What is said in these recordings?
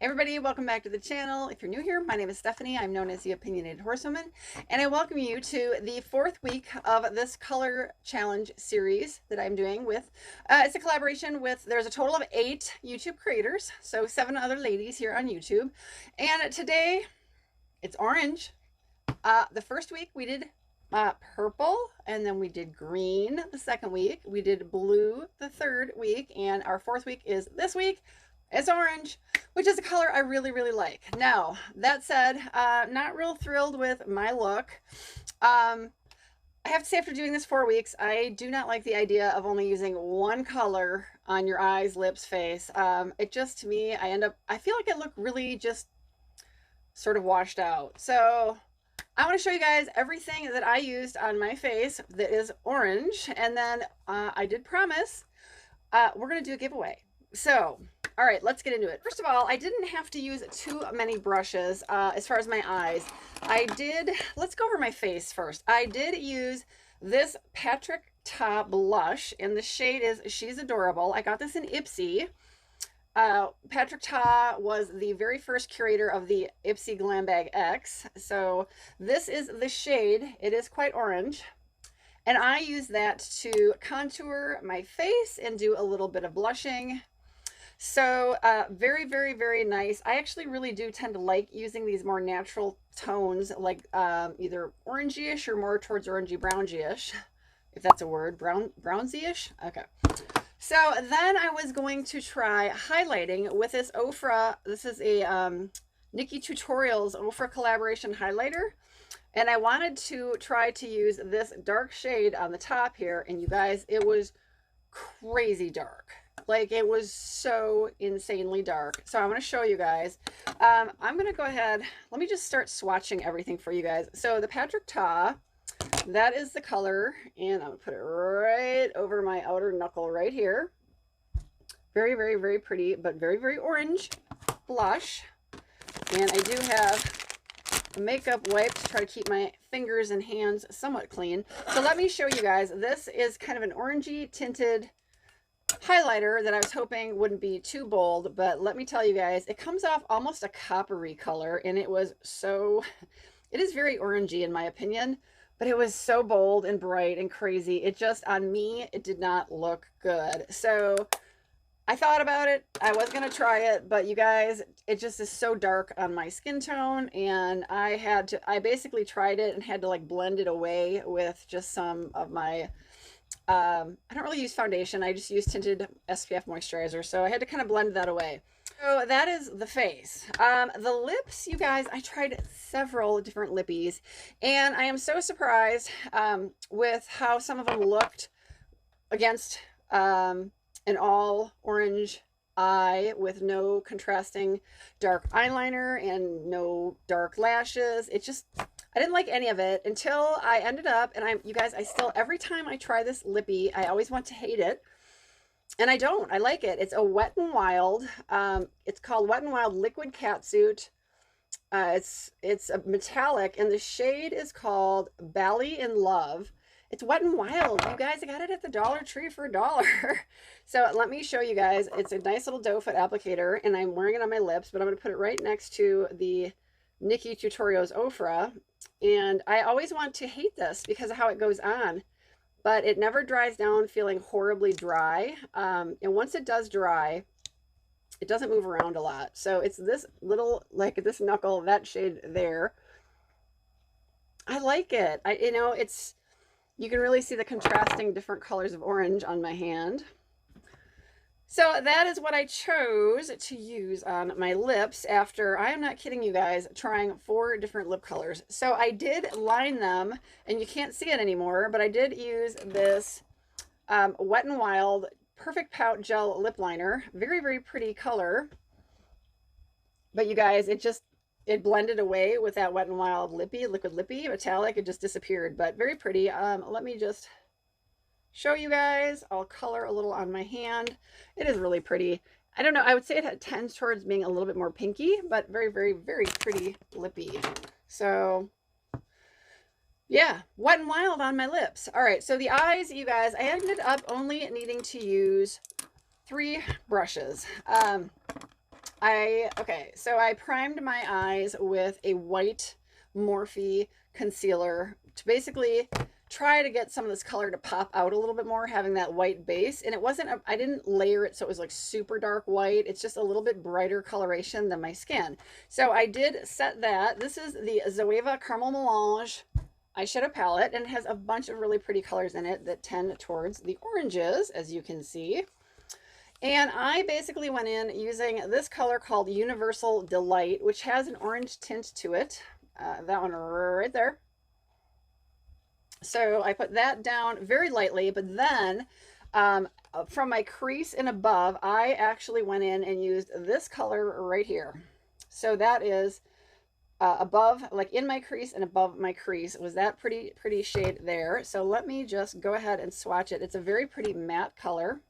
Everybody, welcome back to the channel. If you're new here, my name is Stephanie. I'm known as the Opinionated Horsewoman, and I welcome you to the 4th week of this color challenge series that I'm doing with, it's a collaboration with, there's a total of 8 YouTube creators, so 7 other ladies here on YouTube, and today it's orange. The first week we did purple, and then we did green the second week, we did blue the third week, and our 4th week is this week. It's orange, which is a color I really, really like. Now, that said, not real thrilled with my look. I have to say, after doing this 4 weeks, I do not like the idea of only using one color on your eyes, lips, face. It just, to me, I feel like I look really just sort of washed out. So I want to show you guys everything that I used on my face that is orange. And then I did promise we're going to do a giveaway. So, all right, let's get into it. First of all, I didn't have to use too many brushes as far as my eyes. Let's go over my face first. I did use this Patrick Ta blush, and the shade is She's Adorable. I got this in Ipsy. Patrick Ta was the very first curator of the Ipsy Glam Bag X. So this is the shade. It is quite orange. And I use that to contour my face and do a little bit of blushing. So very, very, very nice. I actually really do tend to like using these more natural tones, like either orangey-ish or more towards orangey brownish, if that's a word, brownsy-ish. Okay. So then I was going to try highlighting with this Ofra. This is a Nikki Tutorials Ofra collaboration highlighter. And I wanted to try to use this dark shade on the top here. And you guys, it was crazy dark. Like, it was so insanely dark. So I'm going to show you guys. I'm going to go ahead. Let me just start swatching everything for you guys. So the Patrick Ta, that is the color. And I'm going to put it right over my outer knuckle right here. Very, very, very pretty, but very, very orange blush. And I do have a makeup wipe to try to keep my fingers and hands somewhat clean. So let me show you guys. This is kind of an orangey tinted highlighter that I was hoping wouldn't be too bold, but let me tell you guys, it comes off almost a coppery color, and it is very orangey in my opinion, but it was so bold and bright and crazy. It just, on me, it did not look good. So I thought about it. I was going to try it, but you guys, it just is so dark on my skin tone, and I basically tried it and had to like blend it away with just some of my I don't really use foundation. I just use tinted SPF moisturizer. So I had to kind of blend that away. So that is the face. The lips, you guys, I tried several different lippies, and I am so surprised with how some of them looked against an all orange eye with no contrasting dark eyeliner and no dark lashes. I didn't like any of it until I ended up, and you guys, every time I try this lippy, I always want to hate it. And I don't. I like it. It's a Wet n Wild. It's called Wet n Wild Liquid Catsuit. It's a metallic, and the shade is called Bally in Love. It's Wet n Wild. You guys, I got it at the Dollar Tree for $1. So let me show you guys. It's a nice little doe foot applicator, and I'm wearing it on my lips, but I'm going to put it right next to the Nikki Tutorials Ofra. And I always want to hate this because of how it goes on, but it never dries down feeling horribly dry. And once it does dry, it doesn't move around a lot. So it's this little, like this knuckle, that shade there. I like it. You can really see the contrasting different colors of orange on my hand. So that is what I chose to use on my lips after, I am not kidding you guys, trying 4 different lip colors. So I did line them, and you can't see it anymore, but I did use this Wet n Wild Perfect Pout Gel Lip Liner. Very, very pretty color. But you guys, it blended away with that Wet n Wild liquid lippy, metallic. It just disappeared, but very pretty. Let me just show you guys. I'll color a little on my hand. It is really pretty. I don't know, I would say it tends towards being a little bit more pinky, but very, very, very pretty lippy. So yeah, Wet n Wild on my lips. All right, so the eyes, you guys, I ended up only needing to use 3 brushes. Okay, so I primed my eyes with a white Morphe concealer to basically try to get some of this color to pop out a little bit more, having that white base. And it wasn't, I didn't layer it so it was like super dark white. It's just a little bit brighter coloration than my skin. So I did set that. This is the Zoeva Caramel Melange eyeshadow palette, and it has a bunch of really pretty colors in it that tend towards the oranges, as you can see. And I basically went in using this color called Universal Delight, which has an orange tint to it. That one right there. So I put that down very lightly, but then from my crease and above, I actually went in and used this color right here. So that is above, like in my crease and above my crease, was that pretty shade there. So let me just go ahead and swatch it. It's a very pretty matte color.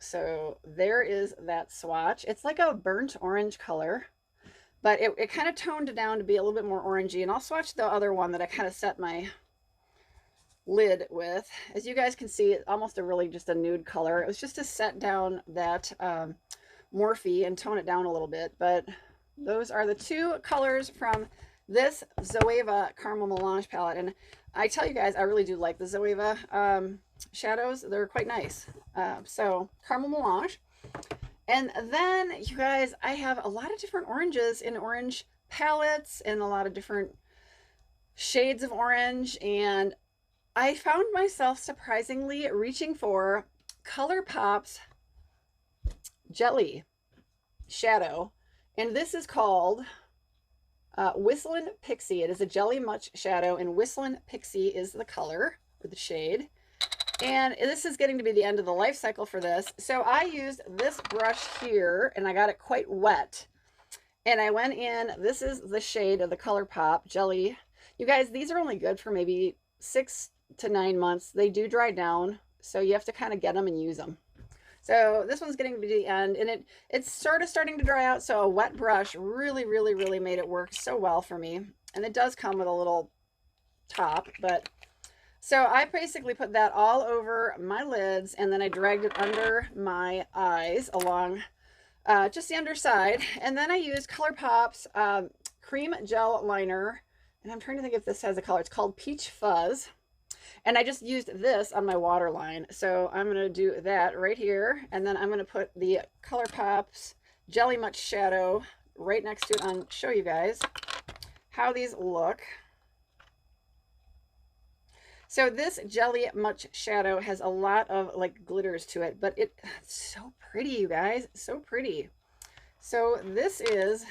So there is that swatch. It's like a burnt orange color, but it kind of toned down to be a little bit more orangey. And I'll swatch the other one that I kind of set my lid with. As you guys can see, it's almost just a nude color. It was just to set down that Morphe and tone it down a little bit. But those are the two colors from this Zoeva Caramel Melange palette. And I tell you guys, I really do like the Zoeva shadows. They're quite nice. So Caramel Melange. And then you guys, I have a lot of different oranges in orange palettes and a lot of different shades of orange. And I found myself surprisingly reaching for ColourPop's Jelly Shadow. And this is called Whistlin' Pixie. It is a Jelly Much Shadow, and Whistlin' Pixie is the color or the shade. And this is getting to be the end of the life cycle for this. So I used this brush here, and I got it quite wet. And I went in, this is the shade of the ColourPop Jelly. You guys, these are only good for maybe 6 to 9 months. They do dry down, so you have to kind of get them and use them. So this one's getting to the end, and it's sort of starting to dry out, so a wet brush really made it work so well for me. And it does come with a little top, but so I basically put that all over my lids, and then I dragged it under my eyes along just the underside. And then I used ColourPop's Cream Gel Liner, and I'm trying to think if this has a color. It's called Peach Fuzz. And I just used this on my waterline. So I'm going to do that right here. And then I'm going to put the ColourPop's Jelly Much Shadow right next to it and show you guys how these look. So this Jelly Much Shadow has a lot of like glitters to it, but it's so pretty, you guys. So pretty. So this is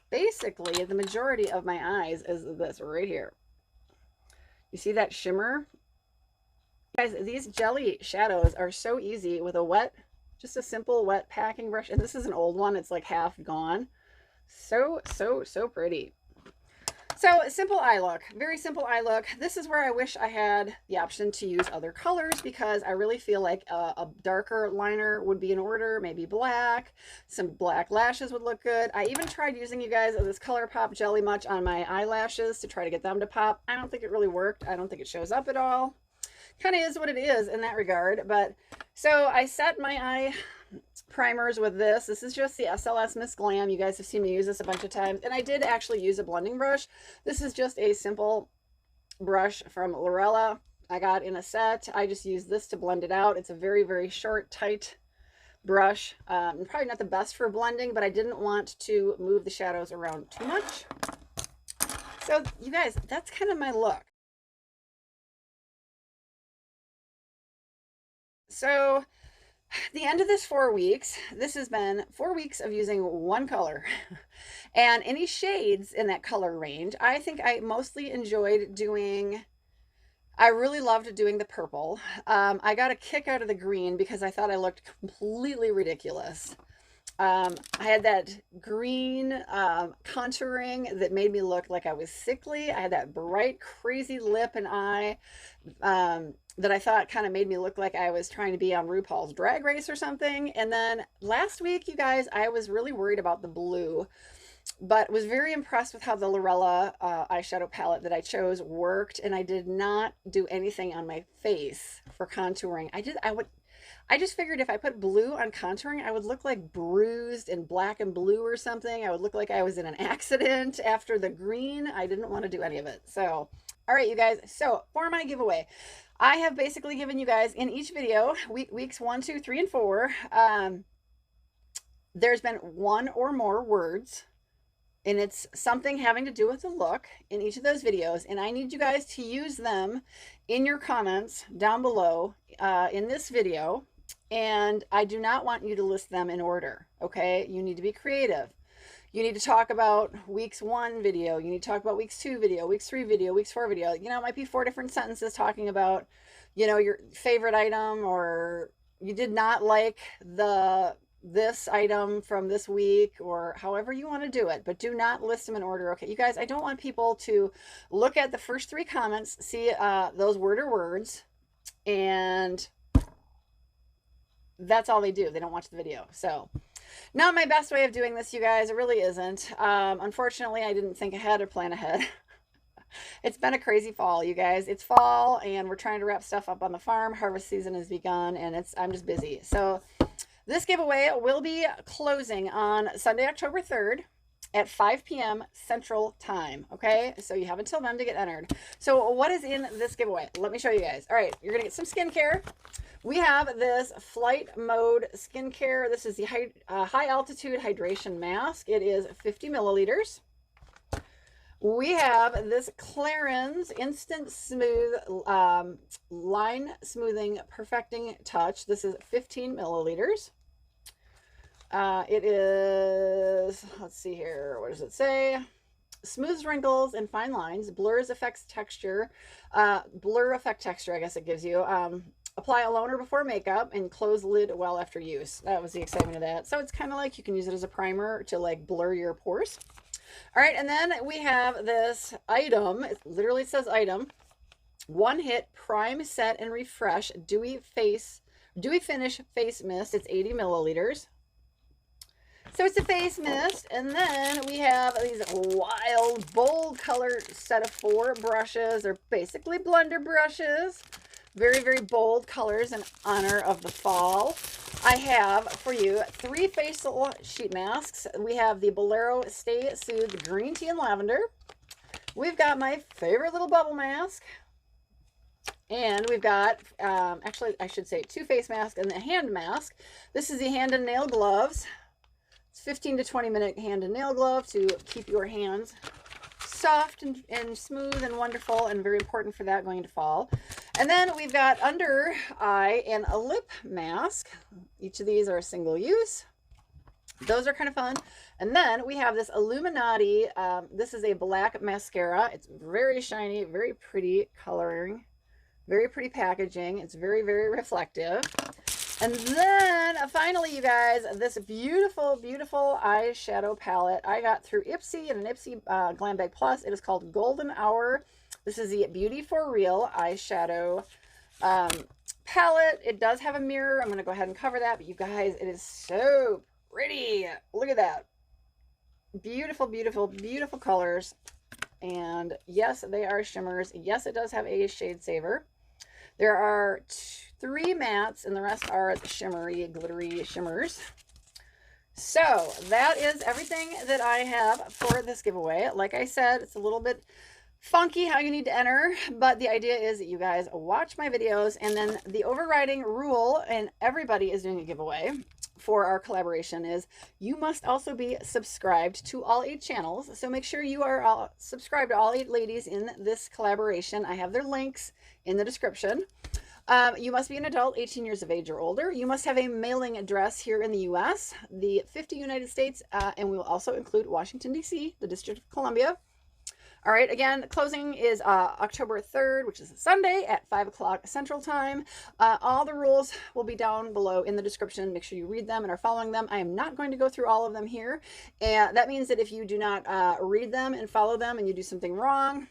basically the majority of my eyes is this right here. You see that shimmer? Guys, these jelly shadows are so easy with just a simple wet packing brush. And this is an old one. It's like half gone. So pretty. So simple eye look, very simple eye look. This is where I wish I had the option to use other colors, because I really feel like a darker liner would be in order, maybe black, some black lashes would look good. I even tried using, you guys, this ColourPop Jelly Much on my eyelashes to try to get them to pop. I don't think it really worked. I don't think it shows up at all. Kind of is what it is in that regard. But so I set my eye primers with this. This is just the SLS Miss Glam. You guys have seen me use this a bunch of times, and I did actually use a blending brush. This is just a simple brush from Lorella I got in a set. I just use this to blend it out. It's a very short, tight brush. Probably not the best for blending, but I didn't want to move the shadows around too much. So you guys, that's kind of my look. So the end of this 4 weeks, this has been 4 weeks of using one color and any shades in that color range. I think I mostly enjoyed doing, I really loved doing the purple. I got a kick out of the green because I thought I looked completely ridiculous. I had that green contouring that made me look like I was sickly. I had that bright, crazy lip and eye that I thought kind of made me look like I was trying to be on RuPaul's Drag Race or something. And then last week, you guys, I was really worried about the blue, but was very impressed with how the Lorella eyeshadow palette that I chose worked. And I did not do anything on my face for contouring. I just figured if I put blue on contouring, I would look like bruised and black and blue or something. I would look like I was in an accident after the green. I didn't want to do any of it. So, all right, you guys. So for my giveaway, I have basically given you guys in each video, weeks 1, 2, 3, and 4, there's been one or more words, and it's something having to do with the look in each of those videos, and I need you guys to use them in your comments down below in this video, and I do not want you to list them in order, okay? You need to be creative. You need to talk about weeks 1 video, you need to talk about weeks 2 video, weeks 3 video, weeks 4 video. You know, it might be 4 different sentences talking about, you know, your favorite item, or you did not like this item from this week, or however you want to do it, but do not list them in order. Okay, you guys, I don't want people to look at the first 3 comments, see those word or words, and that's all they do. They don't watch the video. So not my best way of doing this, you guys. It really isn't. Unfortunately, I didn't think ahead or plan ahead. It's been a crazy fall, you guys. It's fall, and we're trying to wrap stuff up on the farm. Harvest season has begun, and I'm just busy. So this giveaway will be closing on Sunday, October 3rd at 5 p.m. Central Time, okay? So you have until then to get entered. So what is in this giveaway? Let me show you guys. All right, you're going to get some skincare. We have this Flight Mode skincare. This is the high altitude hydration mask. It is 50 milliliters. We have this Clarins Instant Smooth Line Smoothing Perfecting Touch. This is 15 milliliters. It is, let's see here, what does it say? Smooths wrinkles and fine lines, blur effect texture, I guess it gives you. Apply alone or before makeup, and close lid well after use. That was the excitement of that. So it's kind of like you can use it as a primer to like blur your pores. All right, and then we have this item. It literally says item. One Hit Prime Set and Refresh Dewy Finish Face Mist. It's 80 milliliters. So it's a face mist, and then we have these wild, bold color set of 4 brushes. They're basically blender brushes. Very, very bold colors in honor of the fall. I have for you 3 facial sheet masks. We have the Bolero Stay Soothed Green Tea and Lavender. We've got my favorite little bubble mask. And we've got, actually, I should say 2 face masks and the hand mask. This is the hand and nail gloves. It's 15 to 20 minute hand and nail glove to keep your hands soft and smooth and wonderful, and very important for that going into fall. And then we've got under eye and a lip mask. Each of these are a single use. Those are kind of fun. And then we have this Illuminati. This is a black mascara. It's very shiny, very pretty coloring, very pretty packaging. It's very, very reflective. And then finally, you guys, this beautiful, beautiful eyeshadow palette I got through Ipsy and an Ipsy Glam Bag Plus. It is called Golden Hour. This is the Beauty for Real eyeshadow palette. It does have a mirror. I'm going to go ahead and cover that. But you guys, it is so pretty. Look at that. Beautiful, beautiful, beautiful colors. And yes, they are shimmers. Yes, it does have a shade saver. There are 3 mattes, and the rest are shimmery, glittery shimmers. So that is everything that I have for this giveaway. Like I said, it's a little bit funky how you need to enter, but the idea is that you guys watch my videos, and then the overriding rule, and everybody is doing a giveaway for our collaboration, is you must also be subscribed to all 8 channels. So make sure you are all subscribed to all 8 ladies in this collaboration. I have their links in the description. You must be an adult, 18 years of age or older. You must have a mailing address here in the U.S., the 50 United States, and we will also include Washington, D.C., the District of Columbia. All right, again, closing is October 3rd, which is a Sunday at 5 o'clock Central Time. All the rules will be down below in the description. Make sure you read them and are following them. I am not going to go through all of them here. And that means that if you do not read them and follow them and you do something wrong,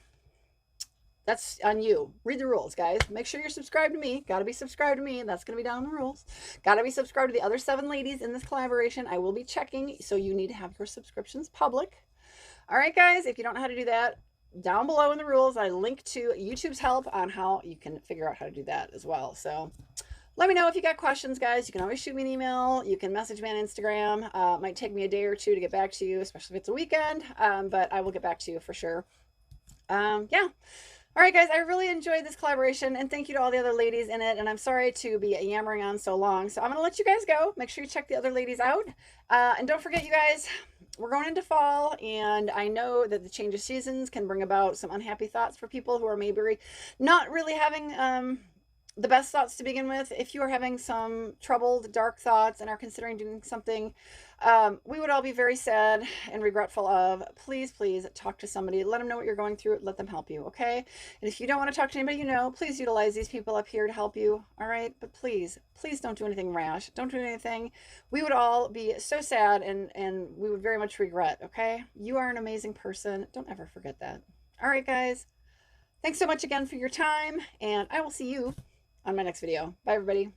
that's on you. Read the rules, guys. Make sure you're subscribed to me. Got to be subscribed to me. That's going to be down in the rules. Got to be subscribed to the other 7 ladies in this collaboration. I will be checking, so you need to have your subscriptions public. All right, guys, if you don't know how to do that, down below in the rules, I link to YouTube's help on how you can figure out how to do that as well. So Let me know if you got questions, guys. You can always shoot me an email. You can message me on Instagram. It might take me a day or two to get back to you, especially if it's a weekend, but I will get back to you for sure. Yeah. All right, guys, I really enjoyed this collaboration, and thank you to all the other ladies in it, and I'm sorry to be yammering on so long, so I'm going to let you guys go. Make sure you check the other ladies out, and don't forget, you guys, we're going into fall, and I know that the change of seasons can bring about some unhappy thoughts for people who are maybe not really having the best thoughts to begin with. If you are having some troubled, dark thoughts and are considering doing something we would all be very sad and regretful of, please, please talk to somebody. Let them know what you're going through. Let them help you, okay? And if you don't want to talk to anybody you know, please utilize these people up here to help you, all right? But please, please don't do anything rash. Don't do anything we would all be so sad and we would very much regret, okay? You are an amazing person. Don't ever forget that. All right, guys. Thanks so much again for your time, and I will see you on my next video. Bye, everybody.